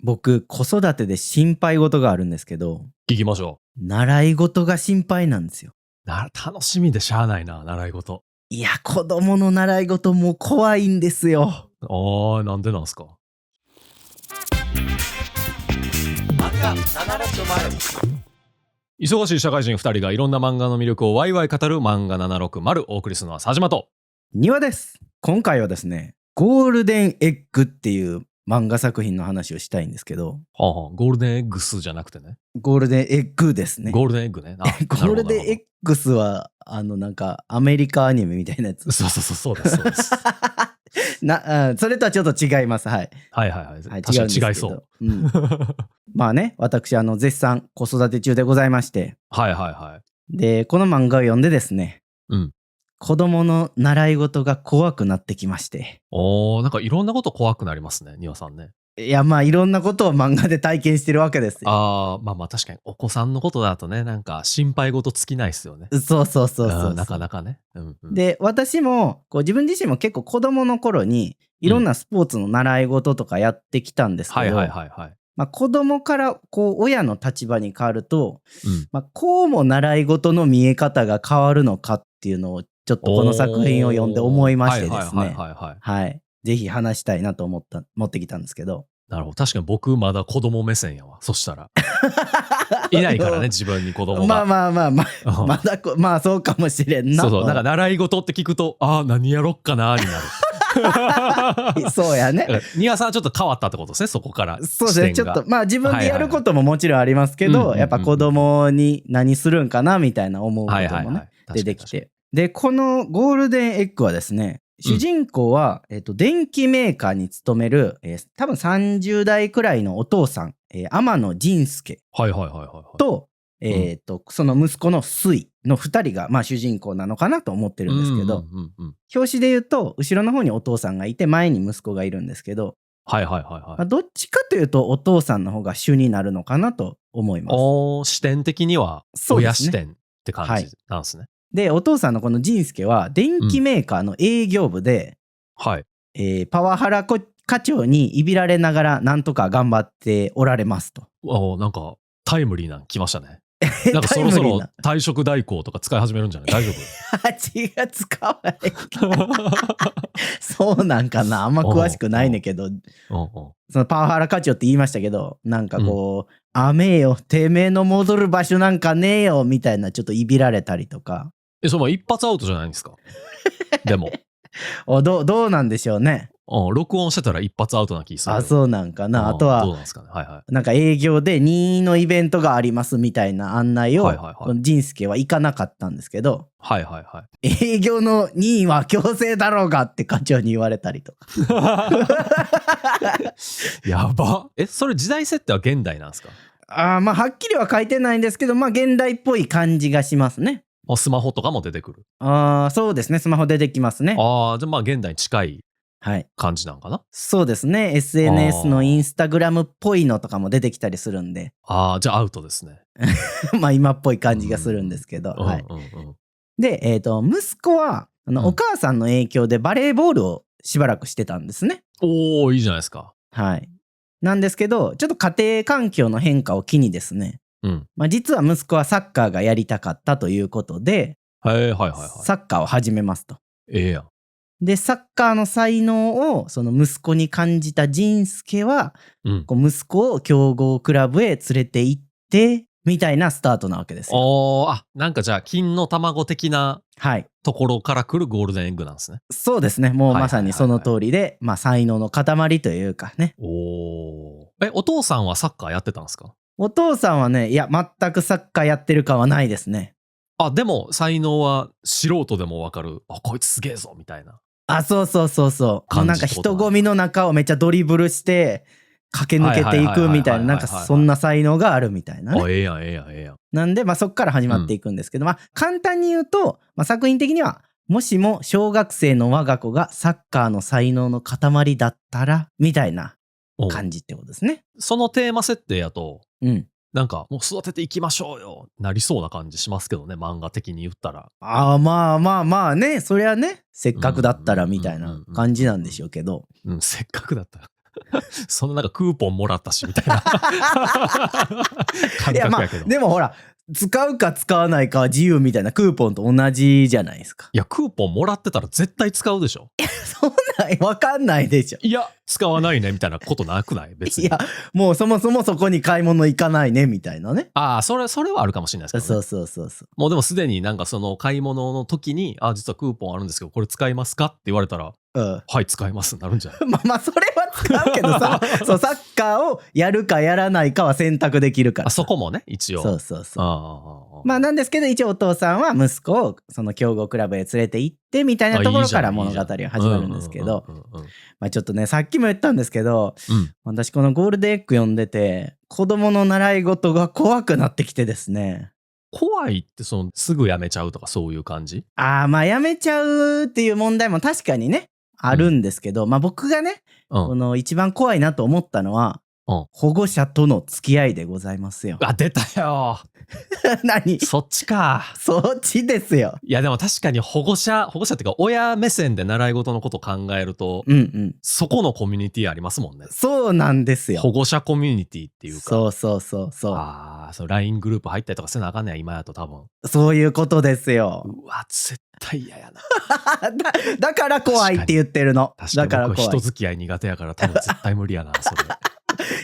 僕、子育てで心配事があるんですけど、聞きましょ習い事が心配なんですよ。う。楽しみでしゃあないな、習い事。いや、子供の習い事も怖いんですよ。なんでなんすか。忙しい社会人2人がいろんな漫画の魅力をワイワイ語る漫画760。お送りするのは佐島と。庭です。今回はですね、ゴールデンエッグっていう漫画作品の話をしたいんですけど、ゴールデンエッグスじゃなくてね。ゴールデンエッグですね。ゴールデンエッグね。ゴールデンエッグスは、なんかアメリカアニメみたいなやつ。そうです。それとはちょっと違います。はい。はい。はい、確かに違い違そう。まあね、私絶賛子育て中でございまして。はい。で、この漫画を読んでですね、うん。子供の習い事が怖くなってきまして。なんかいろんなこと怖くなりますね、庭さんね。いや、まあいろんなことを漫画で体験してるわけですよ。まあ確かにお子さんのことだとね、なんか心配事尽きないですよね。そう。なかなかね。で、私も自分自身も結構子供の頃にいろんなスポーツの習い事とかやってきたんですけど、まあ、子供から親の立場に変わると、まあ、こうも習い事の見え方が変わるのかっていうのをちょっとこの作品を読んで思いましてですね、はい、ぜひ話したいなと持ってきたんですけど。なるほど。確かに僕まだ子供目線やわ。そしたらいないからね、自分に子供が。まあまあそうかもしれんな。そうなんか習い事って聞くと何やろっかなになるそうやね。庭さんはちょっと変わったってことですね、そこから。そうですね。ちょっとまあ自分でやることももちろんありますけど、やっぱ子供に何するんかなみたいな思うこともね出てきて。で、このゴールデンエッグはですね、主人公は、電機メーカーに勤める、多分30代くらいのお父さん、天野仁介と、その息子の水の2人が、まあ、主人公なのかなと思ってるんですけど、表紙で言うと後ろの方にお父さんがいて前に息子がいるんですけど、まあ、どっちかというとお父さんの方が主になるのかなと思います。視点的には親視点って感じなんですね。で、お父さんのこの仁介は電機メーカーの営業部で、パワハラ課長にいびられながらなんとか頑張っておられますと。なんかタイムリーなの来ましたね。なんかそろそろ退職代行とか使い始めるんじゃない？大丈夫？8月使わないそうなんかな、あんま詳しくないねんけど、そのパワハラ課長って言いましたけど、なんか雨よてめえの戻る場所なんかねえよみたいなちょっといびられたりとか。一発アウトじゃないんですか。でもどうなんでしょうね。録音してたら一発アウトな気する。そうなんかな。あとはどうなんですかね。なんか営業で任意のイベントがありますみたいな案内を仁介は行かなかったんですけど、営業の任意は強制だろうがって課長に言われたりとかやば。それ時代設定は現代なんですか？まあはっきりは書いてないんですけど、まあ現代っぽい感じがしますね。スマホとかも出てくる。そうですね、スマホ出てきますね。じゃあまあ現代に近い感じなんかな。そうですね。 SNS のインスタグラムっぽいのとかも出てきたりするんで、じゃあアウトですね。まあ今っぽい感じがするんですけど、で、息子はお母さんの影響でバレーボールをしばらくしてたんですね。いいじゃないですか。なんですけど、ちょっと家庭環境の変化を機にですね、まあ、実は息子はサッカーがやりたかったということで、サッカーを始めますと。やん。で、サッカーの才能をその息子に感じた仁介は、息子を強豪クラブへ連れて行ってみたいなスタートなわけですよ。なんかじゃあ金の卵的なところから来るゴールデンエッグなんですね。そうですね。もうまさにその通りで、まあ才能の塊というかね。お父さんはサッカーやってたんですか？お父さんはね、いや全くサッカーやってるかはないですね。でも才能は素人でもわかる。こいつすげえぞみたいな。そうなんか人混みの中をめっちゃドリブルして駆け抜けていくみたいな、なんかそんな才能があるみたいなね。ええやん。なんでまあそっから始まっていくんですけど、まあ簡単に言うと、まあ、作品的にはもしも小学生の我が子がサッカーの才能の塊だったらみたいな感じってことですね。そのテーマ設定やと、なんかもう育てていきましょうよなりそうな感じしますけどね、漫画的に言ったら。まあね、そりゃね、せっかくだったらみたいな感じなんでしょうけど、せっかくだったらそのなんかクーポンもらったしみたいな感いやまあ覚やけど。でもほら使うか使わないかは自由みたいな、クーポンと同じじゃないですか。いや、クーポンもらってたら絶対使うでしょ。そんなんわかんないでしょ。いや、使わないねみたいなことなくない別に。いやもうそもそもそこに買い物行かないねみたいなね。ああ、それはあるかもしれないですけど、ね。そう。もうでもすでになんかその買い物の時に、あ、実はクーポンあるんですけど、これ使いますかって言われたら、はい、使いますなるんじゃないまあそれは使うけどさそうサッカーをやるかやらないかは選択できるから。あそこもね、一応。そうまあなんですけど、一応お父さんは息子をその強豪クラブへ連れて行ってみたいなところから物語は始まるんですけど、まあちょっとね、さっきも言ったんですけど、私このゴールデンエッグ読んでて、子供の習い事が怖くなってきてですね。怖いってすぐやめちゃうとかそういう感じ？まあやめちゃうっていう問題も確かにねあるんですけど、まあ僕がね、この一番怖いなと思ったのは、保護者との付き合いでございますよ。あ、出たよ何？そっちか。そっちですよ。いやでも確かに保護者っていうか親目線で習い事のことを考えると、そこのコミュニティありますもんね。そうなんですよ。保護者コミュニティっていうか。そう。ああ、LINE グループ入ったりとかせなあかんねや、今やと多分。そういうことですよ。うわ、絶対嫌やな。だから怖いって言ってるの。だから僕は人付き合い苦手やから多分絶対無理やな、それ。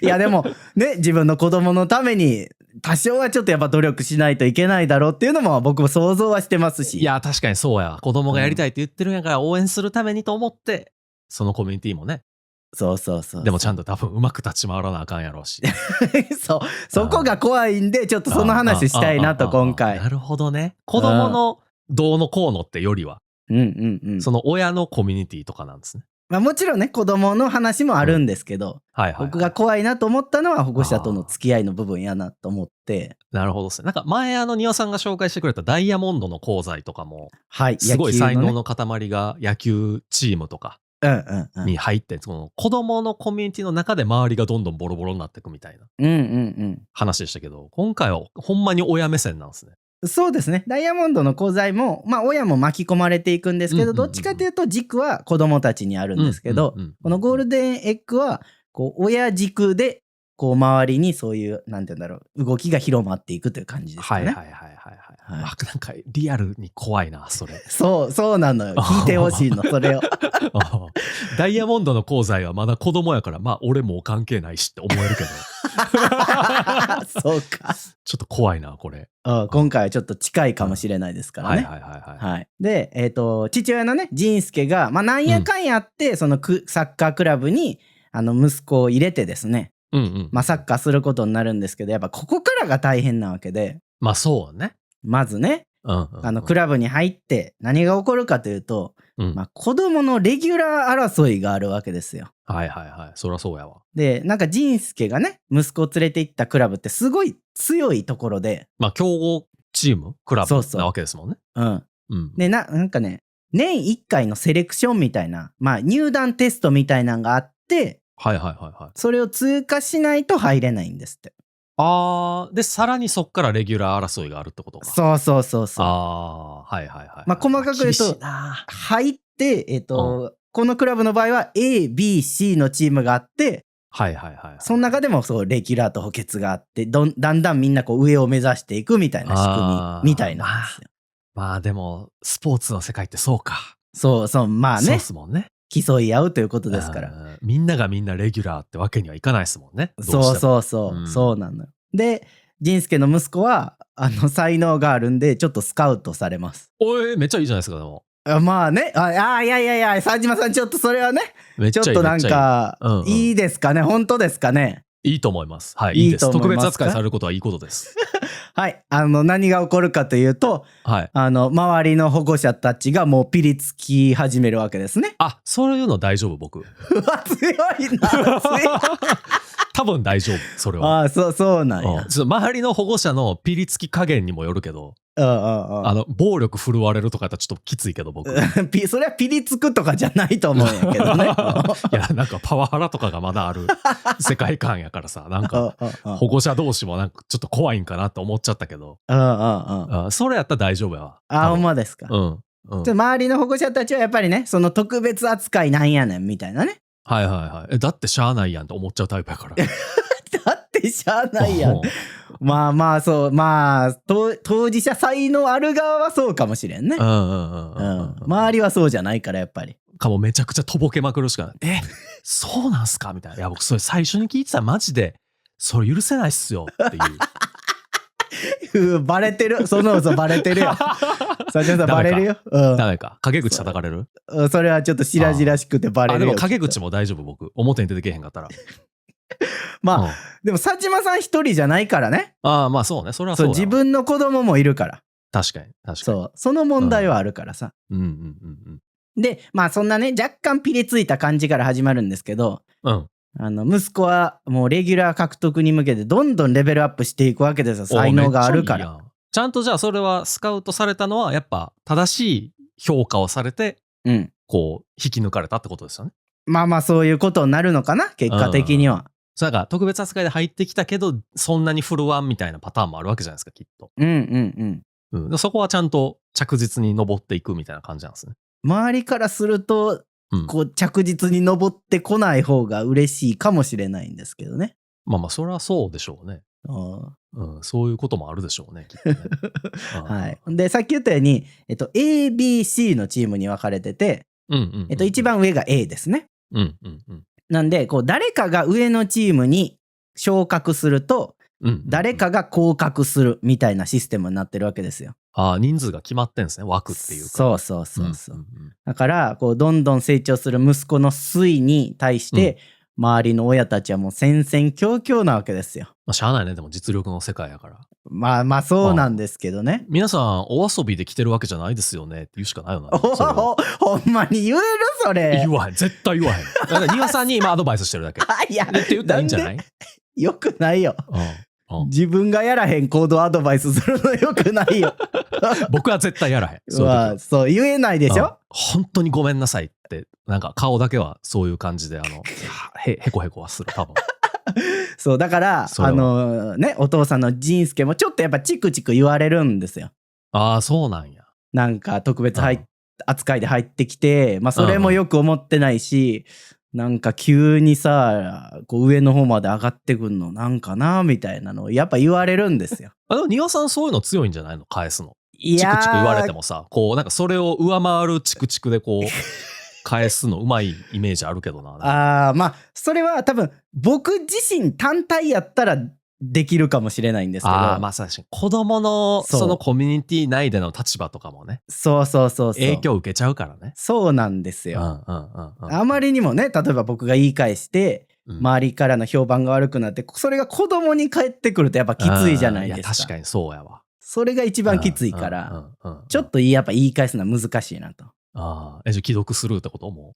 いやでもね、自分の子供のために多少はちょっとやっぱ努力しないといけないだろうっていうのも僕も想像はしてますし。いや確かにそうや。子供がやりたいって言ってるんやから応援するためにと思って、そのコミュニティもね。そう。でもちゃんと多分うまく立ち回らなあかんやろうし。そこが怖いんで、ちょっとその話したいなと今回。なるほどね。子供のどうのこうのってよりは、その親のコミュニティとかなんですね。まあもちろんね、子供の話もあるんですけど、僕が怖いなと思ったのは保護者との付き合いの部分やなと思って。なるほどですね。なんか前庭さんが紹介してくれたダイヤモンドの功罪とかも、すごい才能の塊が野球チームとかに入って、その子供のコミュニティの中で周りがどんどんボロボロになっていくみたいな話でしたけど、今回はほんまに親目線なんですね。そうですね。ダイヤモンドの功罪も、まあ親も巻き込まれていくんですけど、どっちかというと軸は子供たちにあるんですけど、このゴールデンエッグは、こう親軸で、こう周りにそういう、なんて言うんだろう、動きが広まっていくという感じですね。なんかリアルに怖いな、それ。そうなのよ。聞いてほしいの、それを。ダイヤモンドの功罪はまだ子供やから、まあ俺も関係ないしって思えるけど。そうか。ちょっと怖いな、これ。今回はちょっと近いかもしれないですからね。で、父親のね、仁助が、まあなんやかんやって、そのサッカークラブに、息子を入れてですね、まあサッカーすることになるんですけど、やっぱここからが大変なわけで。まあそうね。まずね、クラブに入って何が起こるかというと、まあ子供のレギュラー争いがあるわけですよ。そりゃそうやわ。で、なんか仁助がね、息子を連れて行ったクラブってすごい強いところで。まあ強豪チームクラブなわけですもんね。で、なんかね、年1回のセレクションみたいな、まあ入団テストみたいなのがあって、それを通過しないと入れないんですって。で、さらにそっからレギュラー争いがあるってことか。そう。まあ細かく言うと、入って、このクラブの場合は A、B、C のチームがあって、その中でもそうレギュラーと補欠があって、だんだんみんなこう上を目指していくみたいな仕組みみたいなんですよ。まあでも、スポーツの世界ってそうか。まあね。そうっすもんね。競い合うということですから。みんながみんなレギュラーってわけにはいかないですもんね。そうなのよ。で、仁助の息子は才能があるんでちょっとスカウトされます。めっちゃいいじゃないですか。でもまあね、いや佐島さん、ちょっとそれはね、ちょっとなんかいいですかね。本当ですかね。いいと思います。いいです。特別扱いされることはいいことです。何が起こるかというと、周りの保護者たちがもうピリつき始めるわけですね。そういうの大丈夫、僕。強いな。多分大丈夫、それは。そうなんや。周りの保護者のピリつき加減にもよるけど、暴力振るわれるとかやったらちょっときついけど、僕。それはピリつくとかじゃないと思うんやけどね。いや、なんかパワハラとかがまだある世界観やからさ、なんか保護者同士もなんかちょっと怖いんかなって思っちゃったけど、それやったら大丈夫やわ。ほんまですか。周りの保護者たちはやっぱりね、その特別扱いなんやねんみたいなね。はいはいはい。だってしゃあないやんって思っちゃうタイプやから。だってしゃあないやん。まあまあそう、まあ当事者才能ある側はそうかもしれんね。周りはそうじゃないからやっぱり。かもめちゃくちゃとぼけまくるしかない。そうなんすかみたいな。いや僕それ最初に聞いてたらマジでそれ許せないっすよっていう。バレてる。その嘘バレてるよ。さちゃんさんバレるよ。ダメか。陰口叩かれる？それはちょっと白々しくてバレるよ。でも陰口も大丈夫僕。表に出てけへんかったら。まあ、でも佐島さん一人じゃないからね。まあそうね。それはそうだ。自分の子供もいるから。確かに。その問題はあるからさ。で、まあそんなね、若干ピリついた感じから始まるんですけど、息子はもうレギュラー獲得に向けてどんどんレベルアップしていくわけですよ。才能があるから。ちゃんとじゃあそれはスカウトされたのはやっぱ正しい評価をされて、こう引き抜かれたってことですよね。まあまあそういうことになるのかな、結果的には。だから特別扱いで入ってきたけどそんなに振るわんみたいなパターンもあるわけじゃないですかきっと。そこはちゃんと着実に上っていくみたいな感じなんですね。周りからすると、こう着実に上ってこない方が嬉しいかもしれないんですけどね。まあそれはそうでしょうね。そういうこともあるでしょうねきっとね。はい。でさっき言ったように、ABC のチームに分かれてて、一番上が A ですね。なんでこう誰かが上のチームに昇格すると、誰かが降格するみたいなシステムになってるわけですよ。人数が決まってんですね、枠っていうか。そう。だからこうどんどん成長する息子の推に対して、周りの親たちはもう戦々恐々なわけですよ。しゃあないね、でも実力の世界やから。まあそうなんですけどね。皆さんお遊びで来てるわけじゃないですよねって言うしかないよな。ほんまに言えるそれ。言わへん、絶対言わへん。だから庭さんに今アドバイスしてるだけ。いやって言ったらいいんじゃない？よくないよ。自分がやらへん行動アドバイスするのよくないよ。僕は絶対やらへん。そう言えないでしょ。本当にごめんなさいってなんか顔だけはそういう感じでへこへこはする多分。そうだからね、お父さんの仁助もちょっとやっぱチクチク言われるんですよ。そうなんや。なんか特別扱いで入ってきて、まあそれもよく思ってないし、なんか急にさこう上の方まで上がってくんのなんかなみたいなのをやっぱ言われるんですよ。でも庭さんそういうの強いんじゃないの？返すの。チクチク言われてもさ、こうなんかそれを上回るチクチクでこう返すのうまいイメージあるけどな。まあそれは多分僕自身単体やったらできるかもしれないんですけど、まあ確かに子供のそのコミュニティ内での立場とかもね、そう影響受けちゃうからね。そうなんですよ。あまりにもね、例えば僕が言い返して、周りからの評判が悪くなってそれが子供に返ってくるとやっぱきついじゃないですか。確かにそうやわ。それが一番きついからちょっとやっぱ言い返すのは難しいなと。じゃあ既読するってことも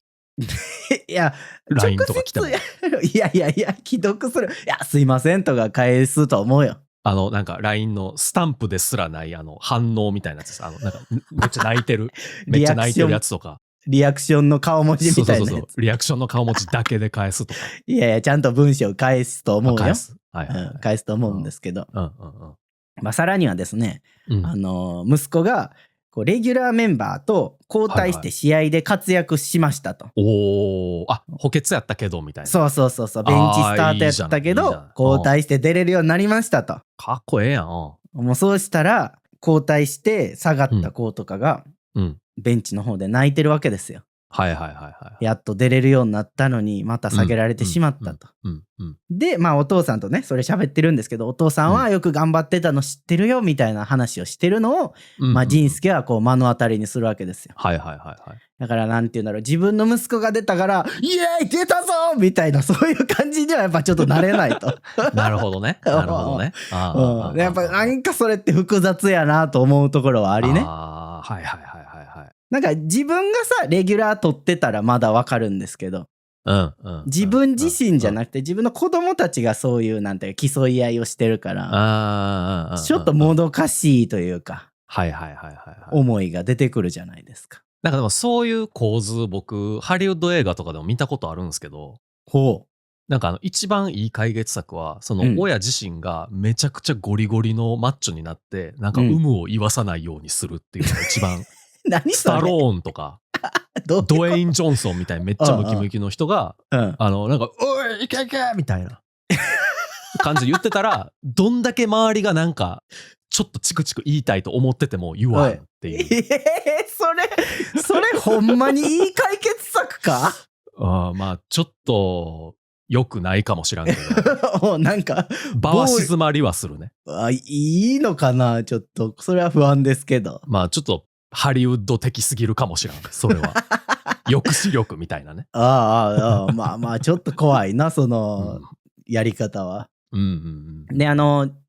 いや LINE とか来てもいや既読する、いやすいませんとか返すと思うよ。なんか LINE のスタンプですらない反応みたいなやつです。なんかめっちゃ泣いてるめっちゃ泣いてるやつとかリアクションの顔文字みたいなやつ。リアクションの顔文字だけで返すとか。いやちゃんと文章返すと思うよ。返すと思うんですけど、まあさらにはですね、息子がこうレギュラーメンバーと交代して試合で活躍しましたと。補欠やったけどみたいな。そうベンチスタートやったけど交代して出れるようになりましたと。かっこええやん。もうそうしたら交代して下がった子とかがベンチの方で泣いてるわけですよ。やっと出れるようになったのにまた下げられてしまったと。でまあお父さんとねそれ喋ってるんですけど、お父さんはよく頑張ってたの知ってるよみたいな話をしてるのを仁助はこう目の当たりにするわけですよ。だからなんていうんだろう、自分の息子が出たからイエーイ出たぞみたいなそういう感じにはやっぱちょっとなれないと。なるほどね。やっぱなんかそれって複雑やなと思うところはありね。なんか自分がさレギュラー取ってたらまだわかるんですけど、自分自身じゃなくて自分の子供たちがそういうなんていうか競い合いをしてるからちょっともどかしいというか思いが出てくるじゃないですか。なんかでもそういう構図僕ハリウッド映画とかでも見たことあるんですけど、なんか一番いい解決策はその親自身がめちゃくちゃゴリゴリのマッチョになってなんか有無を言わさないようにするっていうのが一番。スタローンとかドウェイン・ジョンソンみたいなめっちゃムキムキの人が、なんか、おい、いけいけみたいな感じで言ってたら、どんだけ周りがなんか、ちょっとチクチク言いたいと思ってても言わんっていう。それほんまにいい解決策かまあ、ちょっと、良くないかもしらんけど。なんか、場は静まりはするね。いいのかなちょっと、それは不安ですけど。まあ、ちょっと、ハリウッド的すぎるかもしらん。それは。抑止力みたいなね。まあまあ、ちょっと怖いな、その、やり方は。で、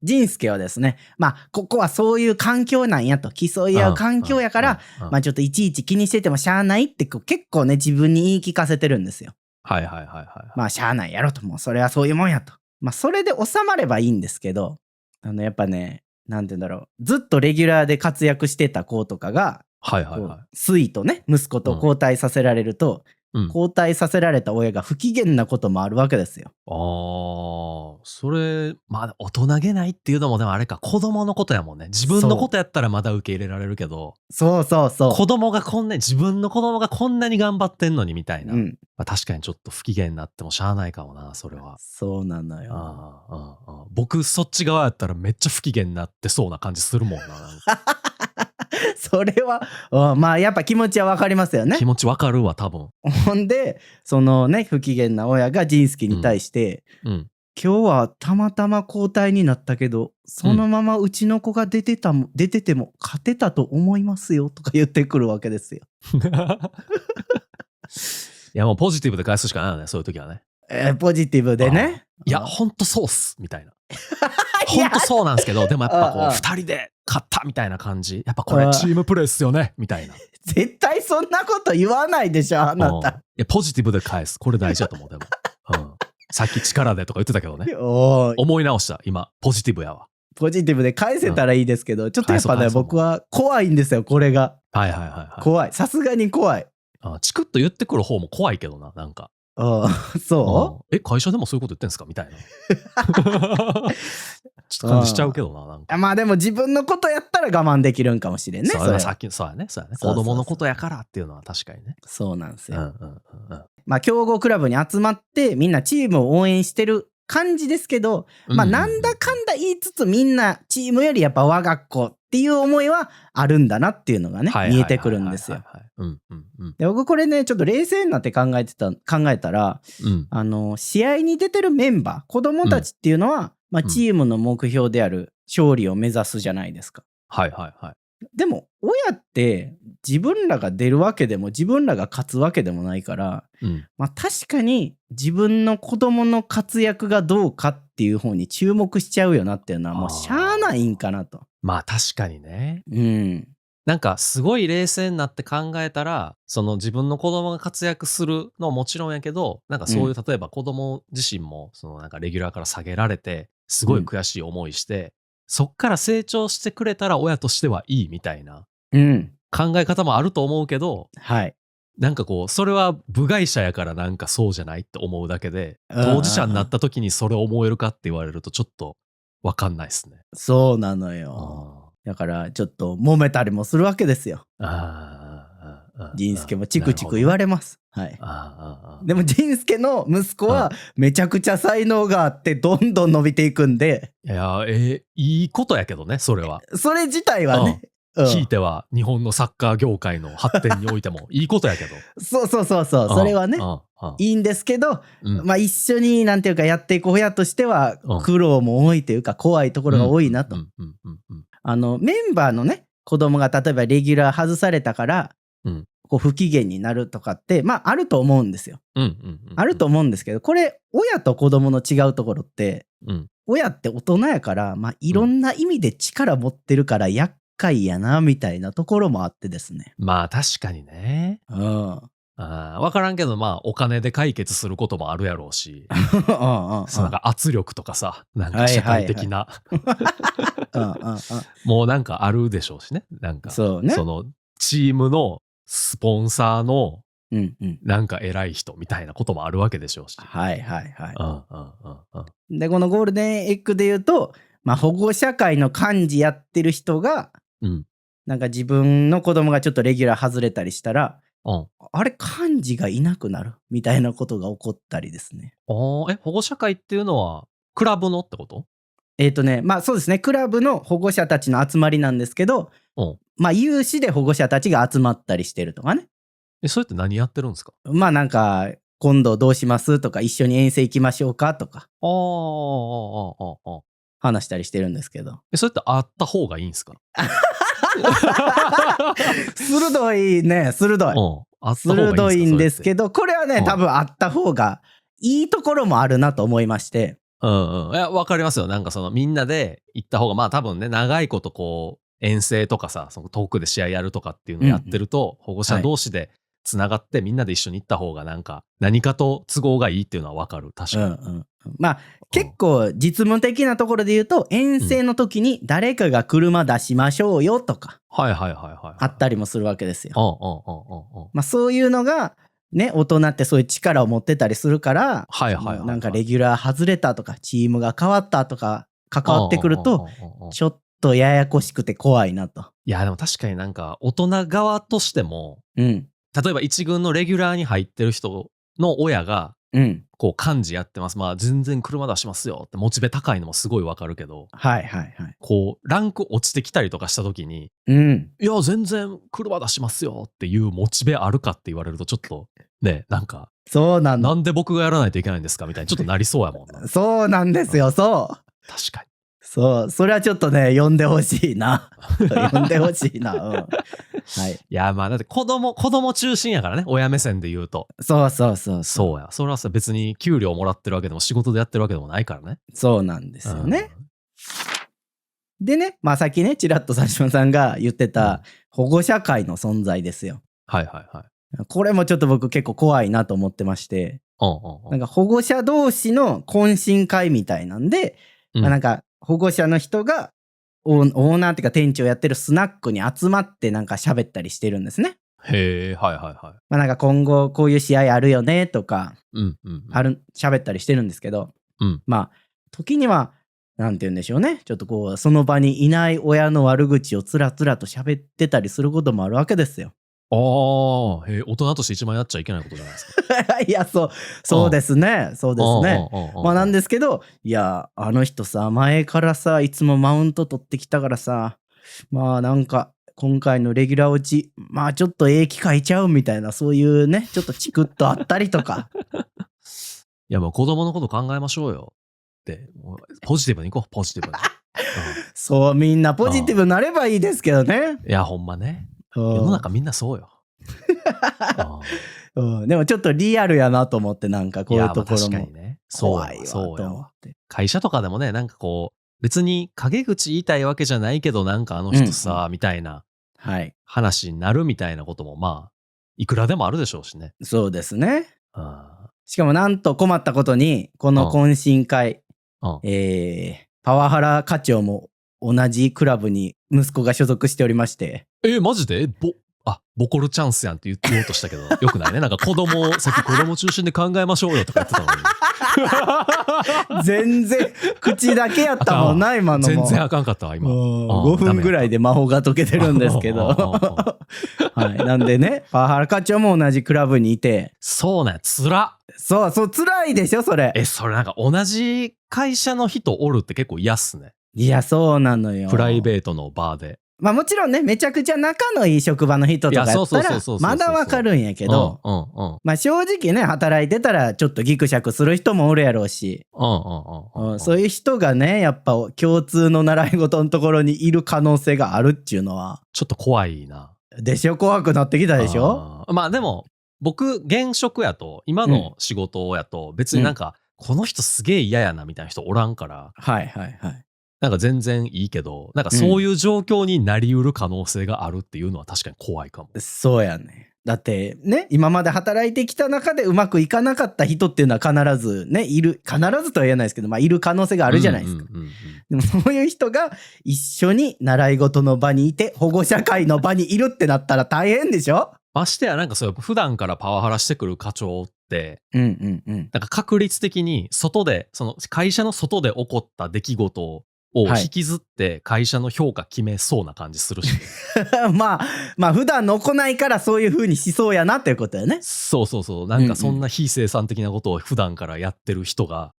仁助はですね、まあ、ここはそういう環境なんやと、競い合う環境やから、まあ、ちょっといちいち気にしててもしゃあないって、結構ね、自分に言い聞かせてるんですよ。まあ、しゃあないやろと、もう、それはそういうもんやと。まあ、それで収まればいいんですけど、やっぱね、なんて言うんだろう、ずっとレギュラーで活躍してた子とかが、スイとね、息子と交代させられると、交代させられた親が不機嫌なこともあるわけですよ。それ、まあ、大人げないっていうのも、でもあれか、子供のことやもんね。自分のことやったらまだ受け入れられるけど、そう。子供が自分の子供がこんなに頑張ってんのにみたいな。まあ、確かにちょっと不機嫌になってもしゃあないかもな、それは。そうなのよ。僕、そっち側やったらめっちゃ不機嫌になってそうな感じするもんな。それは、まあやっぱ気持ちはわかりますよね。気持ちわかるわ、多分。ほんで、そのね、不機嫌な親が仁助に対して、今日はたまたま交代になったけど、そのままうちの子が出てても勝てたと思いますよとか言ってくるわけですよ。いや、もうポジティブで返すしかないよね、そういう時はね。ポジティブでね。いや、ほんとそうっす、みたいな。ほんとそうなんですけど、でもやっぱこう、2人で勝ったみたいな感じ。やっぱこれチームプレーっすよね、みたいな。絶対そんなこと言わないでしょ、あなた。いや、ポジティブで返す。これ大事だと思う、でも。さっき力でとか言ってたけどね。思い直した、今。ポジティブやわ。ポジティブで返せたらいいですけど、ちょっとやっぱね、僕は怖いんですよ、これが。怖い。さすがに怖い。チクッと言ってくる方も怖いけどな、なんか。そう会社でもそういうこと言ってんすかみたいな。ちょっと感じしちゃうけどな、なんか。まあでも自分のことやったら我慢できるんかもしれんね。さっき、そうやね。子供のことやからっていうのは確かにね。そうなんですよ。まあ強豪クラブに集まってみんなチームを応援してる感じですけど、まあなんだかんだ言いつつみんなチームよりやっぱ我が子っていう思いはあるんだなっていうのがね、見えてくるんですよ。で、僕これね、ちょっと冷静になって考えたら、試合に出てるメンバー、子供たちっていうのは、まあチームの目標である勝利を目指すじゃないですか。でも親って自分らが出るわけでも自分らが勝つわけでもないから、まあ確かに自分の子供の活躍がどうかっていう方に注目しちゃうよなっていうのはもうしゃあないんかなと。まあ確かにね。なんかすごい冷静になって考えたら、その自分の子供が活躍するのはもちろんやけど、なんかそういう例えば子供自身もそのなんかレギュラーから下げられて、すごい悔しい思いして、そっから成長してくれたら親としてはいいみたいな考え方もあると思うけど、なんかこうそれは部外者やからなんかそうじゃないって思うだけで、当事者になった時にそれを思えるかって言われるとちょっと分かんないですね。そうなのよ。だからちょっと揉めたりもするわけですよ。仁助もチクチク言われます。でも仁助の息子はめちゃくちゃ才能があってどんどん伸びていくんで。いや、いいことやけどね、それは。それ自体はね。ひいては日本のサッカー業界の発展においてもいいことやけど。そう。それはね、いいんですけど、まあ一緒になんていうかやっていく親としては苦労も多いというか怖いところが多いなと。メンバーのね、子供が例えばレギュラー外されたから、こう不機嫌になるとかって、まああると思うんですよ。あると思うんですけど、これ親と子供の違うところって、親って大人やから、まあいろんな意味で力持ってるから厄介やなみたいなところもあってですね。まあ確かにね。わからんけど、まあお金で解決することもあるやろうし、なんか圧力とかさ、なんか社会的なもうなんかあるでしょうしね。なんかそのチームのスポンサーのなんか偉い人みたいなこともあるわけでしょうし。でこのゴールデンエッグで言うと、まあ保護者会の幹事やってる人が、なんか自分の子供がちょっとレギュラー外れたりしたら、あれ幹事がいなくなるみたいなことが起こったりですね。保護者会っていうのはクラブのってこと？まあそうですね、クラブの保護者たちの集まりなんですけど、まあ有志で保護者たちが集まったりしてるとかね。それって何やってるんですか？まあなんか今度どうしますとか、一緒に遠征行きましょうかとか話したりしてるんですけど。それってあった方がいいんですか？鋭いね、鋭いんですけど、これはね、多分あった方がいいところもあるなと思いまして。いや、わかりますよ。なんかみんなで行った方が、まあ多分ね、長いことこう、遠征とかさ、遠くで試合やるとかっていうのをやってると、保護者同士でつながってみんなで一緒に行った方がなんか、何かと都合がいいっていうのはわかる。確かに。まあ結構実務的なところで言うと、遠征の時に誰かが車出しましょうよとか、あったりもするわけですよ。まあそういうのが、ね、大人ってそういう力を持ってたりするから、なんかレギュラー外れたとか、チームが変わったとか、関わってくると、ちょっとややこしくて怖いなと。いや、でも確かになんか、大人側としても、例えば一軍のレギュラーに入ってる人の親が、こう幹事やってます。まあ全然車出しますよってモチベ高いのもすごいわかるけど、こうランク落ちてきたりとかした時に、いや全然車出しますよっていうモチベあるかって言われるとちょっとね、なんかなんで僕がやらないといけないんですかみたいにちょっとなりそうやもんな。そうなんですよ、そう。確かに。それはちょっとね、呼んでほしいな。呼んでほしいな。はい。いや、まあだって子供中心やからね、親目線で言うと。そうや。それはさ、別に給料もらってるわけでも仕事でやってるわけでもないからね。そうなんですよね。でね、まあさっきね、ちらっと佐島さんが言ってた保護者会の存在ですよ。これもちょっと僕結構怖いなと思ってまして、なんか保護者同士の懇親会みたいなんで、まあ、なんか保護者の人がオーナーっていうか店長やってるスナックに集まってなんか喋ったりしてるんですね。へえ、まあなんか今後こういう試合あるよねとか、喋ったりしてるんですけど、まあ時にはなんて言うんでしょうね、ちょっとこうその場にいない親の悪口をつらつらと喋ってたりすることもあるわけですよ。大人として一番やっちゃいけないことじゃないですか。いや、そうですね。まあなんですけど、いや、あの人さ、前からさ、いつもマウント取ってきたからさ、まあなんか、今回のレギュラー落ち、まあちょっと機会ちゃうみたいな、そういうね、ちょっとチクッとあったりとか。いや、もう子供のこと考えましょうよ。って、ポジティブにいこう、ポジティブに。そう、みんなポジティブになればいいですけどね。いや、ほんまね。世の中みんなそうよ。でもちょっとリアルやなと思って、なんかこういうところも怖いわと思って。会社とかでもね、なんかこう別に陰口言いたいわけじゃないけど、なんかあの人さ、みたいな話になるみたいなこともまあいくらでもあるでしょうしね。そうですね。しかもなんと困ったことにこの懇親会、パワハラ課長も同じクラブに息子が所属しておりまして。マジで？ボコルチャンスやんって言おうとしたけど、よくないね。なんかさっき子供中心で考えましょうよとか言ってたのに。全然、口だけやったもんな、今のも。全然あかんかったわ、今。5分ぐらいで魔法が解けてるんですけど。はい。なんでね、パワハラ課長も同じクラブにいて。そうね、つら。そう、辛いでしょ、それ。それなんか同じ会社の人おるって結構嫌っすね。いや、そうなのよ。プライベートのバーで。まあもちろんね、めちゃくちゃ仲のいい職場の人とかやったら、まだわかるんやけど、まあ正直ね、働いてたらちょっとギクシャクする人もおるやろうし、そういう人がね、やっぱ共通の習い事のところにいる可能性があるっていうのは。ちょっと怖いな。でしょ、怖くなってきたでしょ。まあでも、僕、現職やと、今の仕事やと、別になんか、この人すげえ嫌やなみたいな人おらんから。なんか全然いいけど、なんかそういう状況になりうる可能性があるっていうのは確かに怖いかも。そうやね。だってね、今まで働いてきた中でうまくいかなかった人っていうのは必ずね、必ずとは言えないですけど、まあいる可能性があるじゃないですか。でもそういう人が一緒に習い事の場にいて、保護者会の場にいるってなったら大変でしょ？ましてやなんかそう普段からパワハラしてくる課長って、なんか確率的に外で、その会社の外で起こった出来事をを引きずって会社の評価決めそうな感じするし。まあ普段の行いからそういう風にしそうやなっていうことやね。そう。なんかそんな非生産的なことを普段からやってる人が、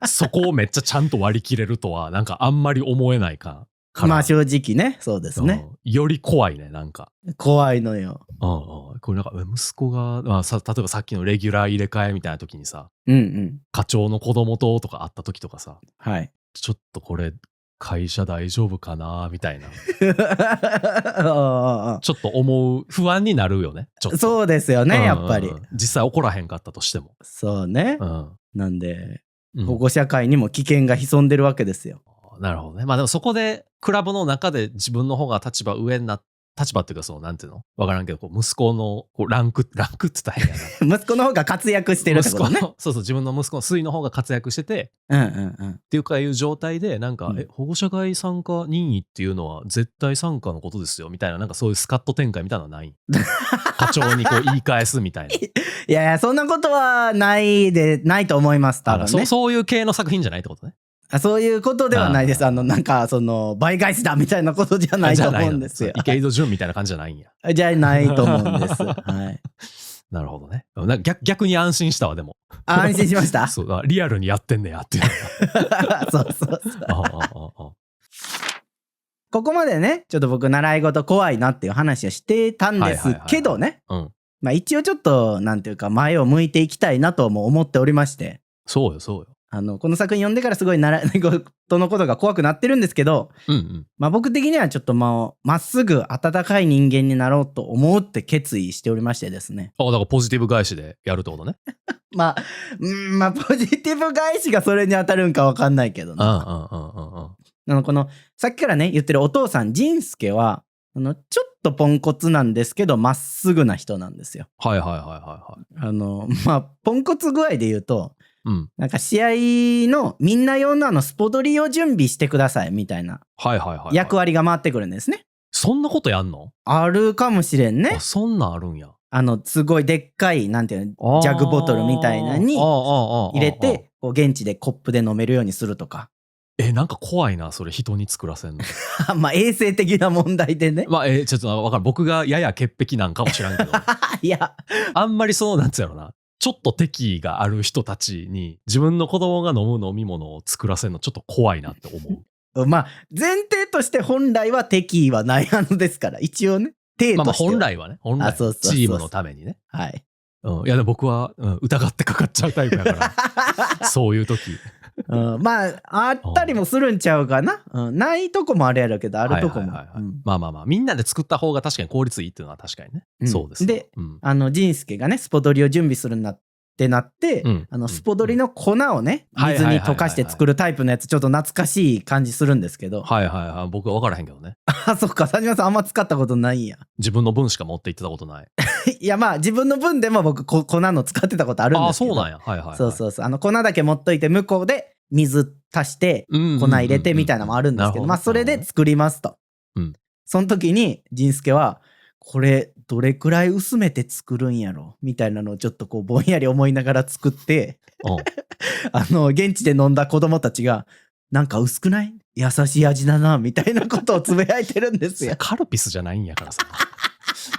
そこをめっちゃちゃんと割り切れるとは、なんかあんまり思えないか。まあ正直ね、そうですね。より怖いね、なんか。怖いのよ。これなんか息子が、例えばさっきのレギュラー入れ替えみたいな時にさ、課長の子供とか会った時とかさ、はい。ちょっとこれ会社大丈夫かなみたいな。ちょっと思う、不安になるよね。ちょっとそうですよね、やっぱり。実際起こらへんかったとしても。そうね。なんで、保護者会にも危険が潜んでるわけですよ。なるほどね。まあでもそこでクラブの中で自分の方が立場上になって、立場っていうかなんていうのわからんけど、息子のランクって言ったら変やな。息子の方が活躍してるってことね。そう、自分の息子の水の方が活躍してて、っていう状態で、なんか、保護者会参加任意っていうのは絶対参加のことですよ、みたいな、なんかそういうスカット展開みたいなのはない課長に言い返すみたいな。いや、そんなことはないと思います、多分ね。そういう系の作品じゃないってことね。そういうことではないです。なんか、倍返しだみたいなことじゃないと思うんですよ。池井戸潤みたいな感じじゃないんや。じゃないと思うんです。はい。なるほどね。逆に安心したわ、でも。安心しました。そう、リアルにやってんねやっていう。そう。ここまでね、ちょっと僕、習い事怖いなっていう話をしてたんですけどね。まあ一応ちょっと、なんていうか、前を向いていきたいなとも思っておりまして。そうよ。この作品読んでからすごい習い事のことが怖くなってるんですけど、まあ僕的にはちょっとまっすぐ温かい人間になろうと思うって決意しておりましてですね。だからポジティブ返しでやるってことね。まあポジティブ返しがそれに当たるんか分かんないけどね。このさっきからね言ってるお父さん仁助はちょっとポンコツなんですけどまっすぐな人なんですよ。まあポンコツ具合で言うと、なんか試合のみんな用のスポドリを準備してくださいみたいな役割が回ってくるんですね。そんなことやんの？あるかもしれんね。そんなんあるんや。すごいでっかいなんていうのジャグボトルみたいなに入れてこう現地でコップで飲めるようにするとか。なんか怖いな、それ人に作らせんの。まあ衛生的な問題でね。まあちょっとわかる。僕がやや潔癖なんかもしらんけど。いやあんまりなんつうやろな。ちょっと敵意がある人たちに自分の子供が飲む飲み物を作らせるのちょっと怖いなって思う。まあ前提として本来は敵意はないですから一応ね。まあ本来はね。チームのためにね。はい。いやでも僕は、疑ってかかっちゃうタイプやからそういう時。まああったりもするんちゃうかな。ないとこもあるやろうけどあるとこも。まあみんなで作った方が確かに効率いいっていうのは確かにね。そうです。で、仁助がねスポドリを準備するってなって、スポドリの粉をね水に溶かして作るタイプのやつちょっと懐かしい感じするんですけど。僕は分からへんけどね。そっか、佐島さんあんま使ったことないんや。自分の分しか持って行ってたことない。いやまあ自分の分でも僕粉の使ってたことあるんですけど。そうなんや。そう粉だけ持っといて向こうで水足して粉入れてみたいなのもあるんですけど、まあそれで作りますと。その時に仁助はこれどれくらい薄めて作るんやろみたいなのをちょっとこうぼんやり思いながら作って現地で飲んだ子供たちがなんか薄くない？優しい味だなみたいなことをつぶやいてるんですよ。カルピスじゃないんやからさ。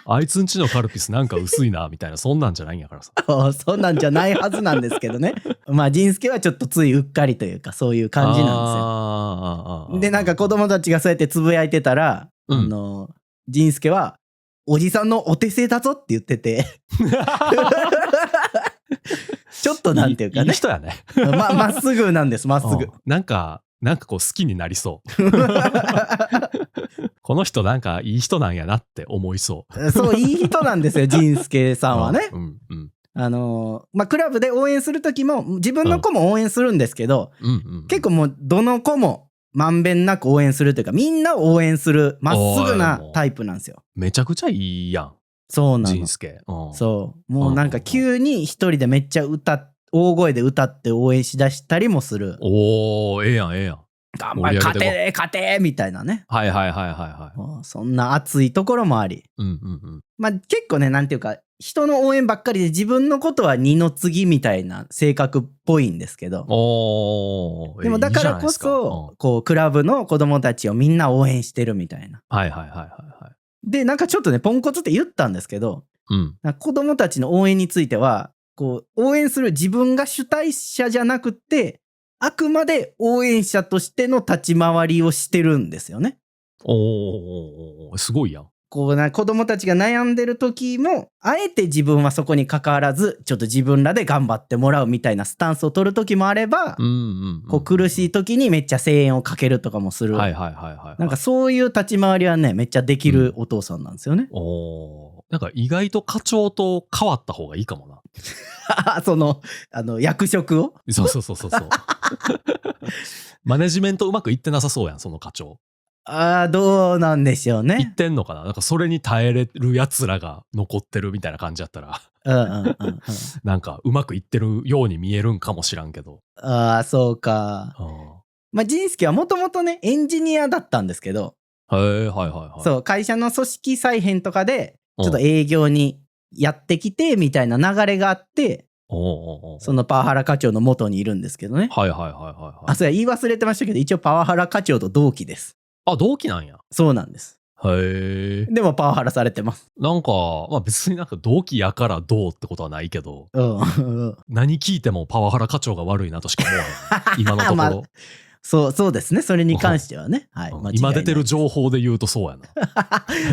あいつんちのカルピスなんか薄いなみたいなそんなんじゃないんやからさ。そんなんじゃないはずなんですけどね。まあ仁助はちょっとついうっかりというかそういう感じなんですよ。でなんか子供たちがそうやってつぶやいてたら、仁助はおじさんのお手製だぞって言っててちょっとなんていうかね。いい人やね。まっすぐなんです、まっすぐ。なんかこう好きになりそう。この人なんかいい人なんやなって思いそう。そう、いい人なんですよ、仁助さんはね。まあクラブで応援する時も自分の子も応援するんですけど、結構もうどの子もまんべんなく応援するというかみんなを応援するまっすぐなタイプなんですよ。めちゃくちゃいいやん。そうなの。仁助。そうもうなんか急に一人でめっちゃ大声で歌って応援しだしたりもする。ええやん。頑張れ、勝て勝てみたいなね。はいはいはいはいはい。そんな熱いところもあり。まあ結構ね、なんていうか、人の応援ばっかりで自分のことは二の次みたいな性格っぽいんですけど。でもだからこそ、こう、クラブの子供たちをみんな応援してるみたいな。はいはいはいはい。で、なんかちょっとね、ポンコツって言ったんですけど、子供たちの応援については、こう、応援する自分が主体者じゃなくて、あくまで応援者としての立ち回りをしてるんですよね。すごいやん。こうな、子供たちが悩んでる時も、あえて自分はそこに関わらず、ちょっと自分らで頑張ってもらうみたいなスタンスを取る時もあれば、こう苦しい時にめっちゃ声援をかけるとかもする。なんかそういう立ち回りはね、めっちゃできるお父さんなんですよね。なんか意外と課長と変わった方がいいかもな。役職をそう。マネジメントうまくいってなさそうやん、その課長。どうなんでしょうね。言ってんのかな。なんかそれに耐えれる奴らが残ってるみたいな感じやったらなんかうまくいってるように見えるんかもしらんけど。そうか。まあ仁助はもともとねエンジニアだったんですけど、そう会社の組織再編とかでちょっと営業にやってきてみたいな流れがあって、そのパワハラ課長の元にいるんですけどね。それ言い忘れてましたけど、一応パワハラ課長と同期です。同期なんや。そうなんです。へえ。でもパワハラされてます。なんか、まあ別になんか同期やからどうってことはないけど、何聞いてもパワハラ課長が悪いなとしか思わない。今のところ。まあ、そうですね。それに関してはね。今出てる情報で言うとそうやな。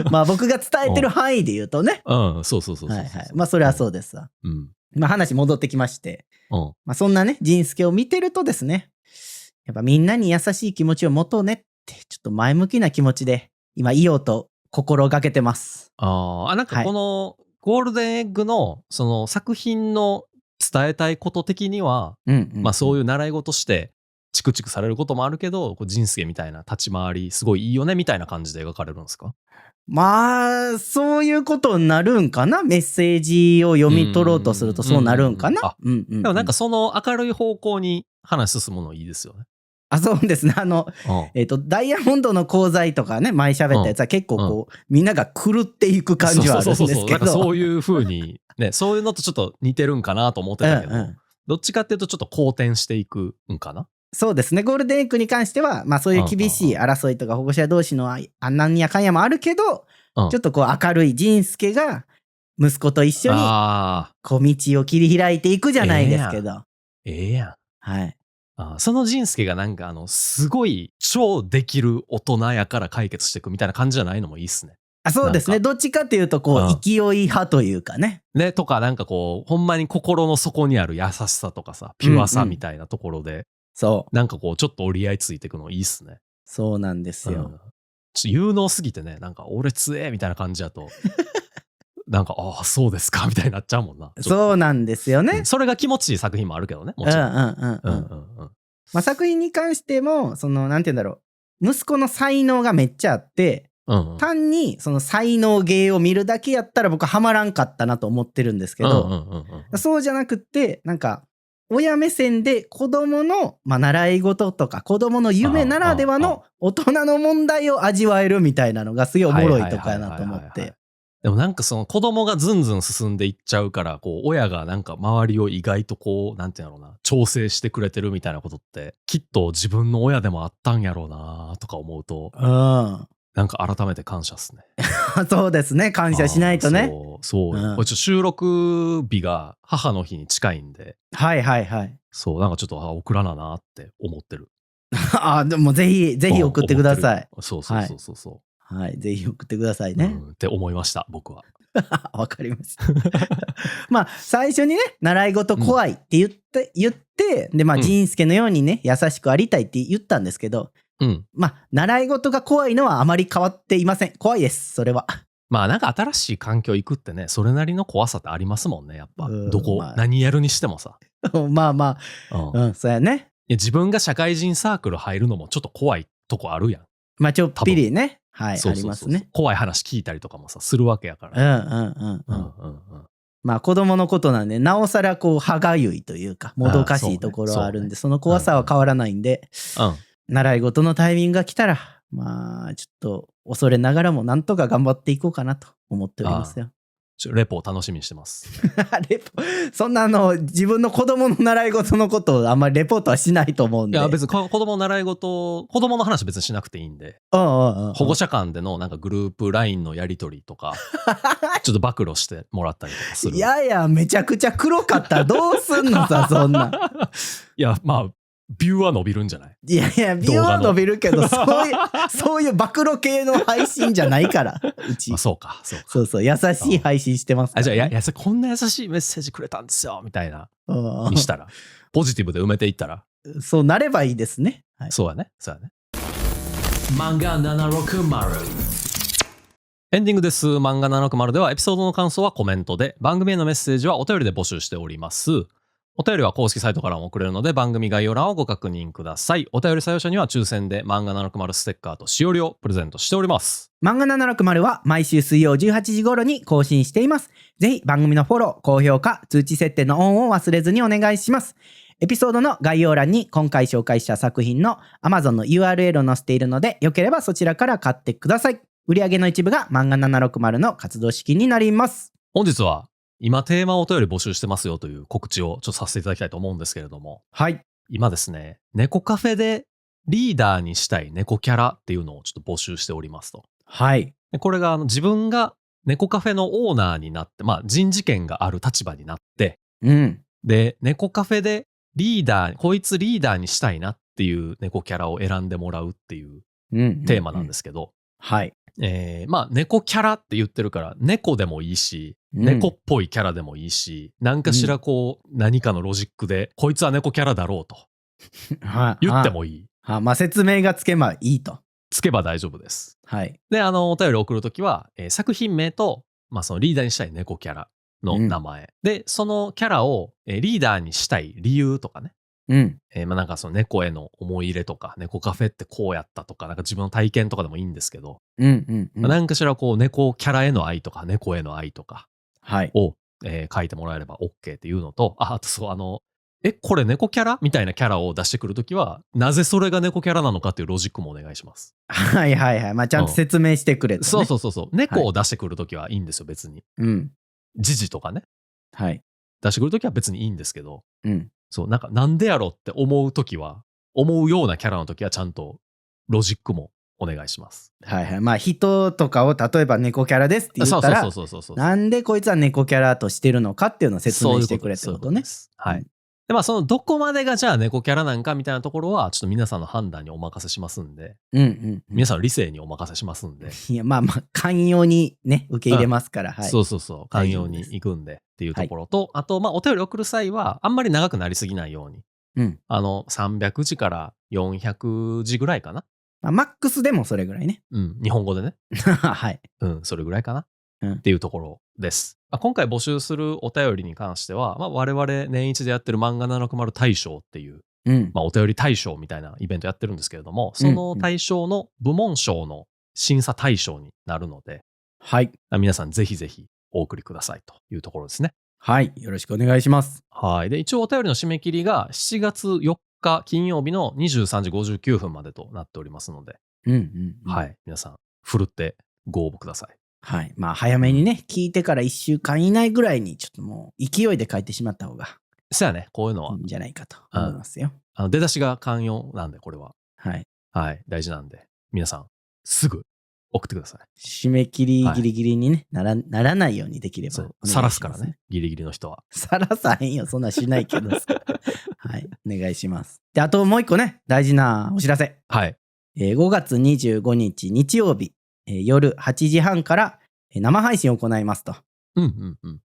まあ僕が伝えてる範囲で言うとね。そう。まあそれはそうですわ。まあ話戻ってきまして。まあそんなね、仁助を見てるとですね、やっぱみんなに優しい気持ちを持とうねって、ちょっと前向きな気持ちで、今言おうと心がけてます。なんかこのゴールデンエッグのその作品の伝えたいこと的には、まあそういう習い事してチクチクされることもあるけど、仁助みたいな立ち回りすごいいいよねみたいな感じで描かれるんですか？まあそういうことになるんかな。メッセージを読み取ろうとするとそうなるんかな。でもなんかその明るい方向に話進むのいいですよね。そうですね。ダイヤモンドの功罪とかね、前喋ったやつは結構こう、みんなが狂っていく感じはあるんですけど。なんかそういう風に、ね、そういうのとちょっと似てるんかなと思ってたけど、どっちかっていうとちょっと好転していくんかな。そうですね。ゴールデンウィークに関しては、まあそういう厳しい争いとか保護者同士のなんやかんやもあるけど、ちょっとこう明るい仁助が息子と一緒に、こう道を切り開いていくじゃないですけど。やん。はい。その仁助がなんかすごい超できる大人やから解決していくみたいな感じじゃないのもいいっすね。そうですね。どっちかっていうとこう、勢い派というかね。ね、とかなんかこう、ほんまに心の底にある優しさとかさ、ピュアさみたいなところで、なんかこう、ちょっと折り合いついていくのいいっすね。そうなんですよ。ちょっと有能すぎてね、なんか俺強えみたいな感じだと、なんか、そうですかみたいになっちゃうもんな。そうなんですよね。それが気持ちいい作品もあるけどね、もちろん。まあ作品に関しても、なんて言うんだろう。息子の才能がめっちゃあって、単にその才能芸を見るだけやったら僕はハマらんかったなと思ってるんですけど、そうじゃなくって、なんか、親目線で子供の、まあ、習い事とか子供の夢ならではの大人の問題を味わえるみたいなのがすげえおもろいとかやなと思って。でもなんかその子供がずんずん進んでいっちゃうから、こう親がなんか周りを意外とこう、なんていうのな、調整してくれてるみたいなことって、きっと自分の親でもあったんやろうなとか思うと、なんか改めて感謝っすね。そうですね。感謝しないとね。そう。これ収録日が母の日に近いんで。そう、なんかちょっと送らななって思ってる。でもぜひ送ってください。そう。はい、ぜひ送ってくださいね。って思いました、僕は。わかりました。まあ、最初にね、習い事怖いって言って、で、まあ、仁助のようにね、優しくありたいって言ったんですけど、まあ、習い事が怖いのはあまり変わっていません。怖いです、それは。まあ、なんか新しい環境行くってね、それなりの怖さってありますもんね、やっぱ。何やるにしてもさ。まあ、そうやね。自分が社会人サークル入るのもちょっと怖いとこあるやん。まあ、ちょっぴりね。はい、ありますね。怖い話聞いたりとかもさ、するわけやから。まあ子供のことなんで、なおさらこう歯がゆいというか、もどかしいところはあるんで、その怖さは変わらないんで、習い事のタイミングが来たら、まあ、ちょっと恐れながらもなんとか頑張っていこうかなと思っておりますよ。レポを楽しみにしてます。レポ、そんな自分の子供の習い事のことをあんまりレポートはしないと思うんで。いや、別に子供の習い事、子供の話別にしなくていいんで。保護者間でのなんかグループ LINE のやり取りとか、ちょっと暴露してもらったりとかする。いやいや、めちゃくちゃ黒かったらどうすんのさ、そんな。いや、まあ、ビューは伸びるんじゃない？いやいや、ビューは伸びるけど、そういう暴露系の配信じゃないから、うち。そうか、そうか。そう、優しい配信してますから、ね。じゃあ、こんな優しいメッセージくれたんですよ、みたいな。にしたら。ポジティブで埋めていったら。そうなればいいですね。はい、そうやね。漫画760。エンディングです。漫画760ではエピソードの感想はコメントで、番組へのメッセージはお便りで募集しております。お便りは公式サイトからも送れるので番組概要欄をご確認ください。お便り採用者には抽選で漫画760ステッカーとしおりをプレゼントしております。漫画760は毎週水曜18時頃に更新しています。ぜひ番組のフォロー、高評価、通知設定のオンを忘れずにお願いします。エピソードの概要欄に今回紹介した作品の Amazon の URL を載せているので、よければそちらから買ってください。売上の一部が漫画760の活動資金になります。本日は今テーマお便り募集してますよという告知をちょっとさせていただきたいと思うんですけれども。はい。今ですね、猫カフェでリーダーにしたい猫キャラっていうのをちょっと募集しておりますと。はい。これが自分が猫カフェのオーナーになって、まあ人事権がある立場になって、うん。で、猫カフェでこいつリーダーにしたいなっていう猫キャラを選んでもらうっていうテーマなんですけど。はい。まあ猫キャラって言ってるから猫でもいいし、猫っぽいキャラでもいいし、何かしら何かのロジックでこいつは猫キャラだろうと言ってもいい。まあ説明がつけばいいと。つけば大丈夫です。はい。で、お便り送るときは、作品名と、まあそのリーダーにしたい猫キャラの名前。で、そのキャラをリーダーにしたい理由とかね。まあなんかその猫への思い入れとか、猫カフェってこうやったとか、なんか自分の体験とかでもいいんですけど、なんかしら猫キャラへの愛とか、猫への愛とかを、書いてもらえれば OK っていうのと、あとそうこれ猫キャラみたいなキャラを出してくるときは、なぜそれが猫キャラなのかっていうロジックもお願いします。はいはいはい。まあちゃんと説明してくれと、ね。そう。猫を出してくるときはいいんですよ、別に。時事とかね。はい。出してくるときは別にいいんですけど、そう、なんでやろって思うときは、思うようなキャラのときはちゃんとロジックもお願いします。はいはい。まあ人とかを例えば猫キャラですって言ったら、なんでこいつは猫キャラとしてるのかっていうのを説明してくれってことね。はい。で、まあそのどこまでがじゃあ猫キャラなんかみたいなところは、ちょっと皆さんの判断にお任せしますんで、皆さんの理性にお任せしますんで。いや、まあ寛容にね、受け入れますから、はい。そう。寛容に行くんでっていうところと、あと、まあお便り送る際は、あんまり長くなりすぎないように。300字から400字ぐらいかな。マックスでもそれぐらいね。日本語でね。はい。それぐらいかな。っていうところです。今回募集するお便りに関しては、まあ、我々年一でやってる漫画760大賞っていう、まあ、お便り大賞みたいなイベントやってるんですけれども、その大賞の部門賞の審査対象になるので、はい。皆さんぜひぜひお送りくださいというところですね。はい。よろしくお願いします。はい。で、一応お便りの締め切りが7月4日金曜日の23時59分までとなっておりますので、はい。皆さん、ふるってご応募ください。はい。まあ、早めにね、聞いてから1週間以内ぐらいに、ちょっともう、勢いで書いてしまった方が。そうやね。こういうのは。いいんじゃないかと思いますよ。出だしが寛容なんで、これは。はい。はい。大事なんで、皆さん、すぐ送ってください。締め切りギリギリにね、ならないようにできれば。さらすからね。ギリギリの人は。さらさへんよ。そんなしないけどさ。はい。お願いします。で、あともう一個ね、大事なお知らせ。はい。5月25日日曜日。夜8時半から生配信を行いますと。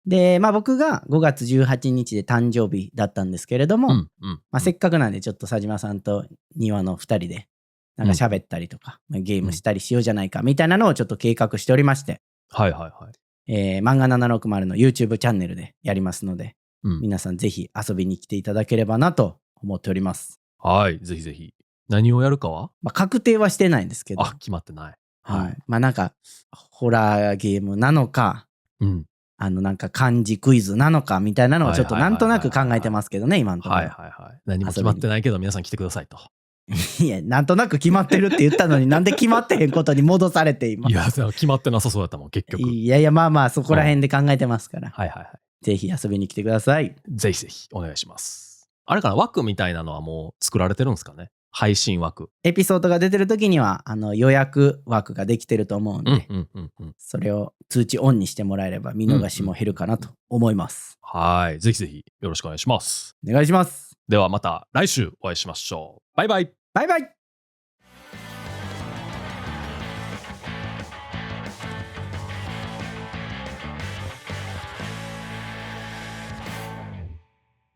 で、まあ僕が5月18日で誕生日だったんですけれども、まあせっかくなんでちょっと佐島さんと庭の2人でなんか喋ったりとか、ゲームしたりしようじゃないかみたいなのをちょっと計画しておりまして。漫画760の YouTube チャンネルでやりますので、皆さんぜひ遊びに来ていただければなと思っております。はい、ぜひぜひ。何をやるかは？まあ確定はしてないんですけど。決まってない。はい。まあなんか、ホラーゲームなのか、なんか漢字クイズなのかみたいなのをちょっとなんとなく考えてますけどね、今のところ。何も決まってないけど皆さん来てくださいと。いや、なんとなく決まってるって言ったのになんで決まってへんことに戻されて今。いや、決まってなさそうだったもん、結局。いやいや、まあまあ、そこら辺で考えてますから。はいはいはい。ぜひ遊びに来てください。ぜひぜひ、お願いします。あれかな、枠みたいなのはもう作られてるんですかね？配信枠。エピソードが出てる時には、予約枠ができてると思うんで、それを通知オンにしてもらえれば見逃しも減るかなと思います。はい。ぜひぜひよろしくお願いします。お願いします。ではまた来週お会いしましょう。バイバイ。バイバイ。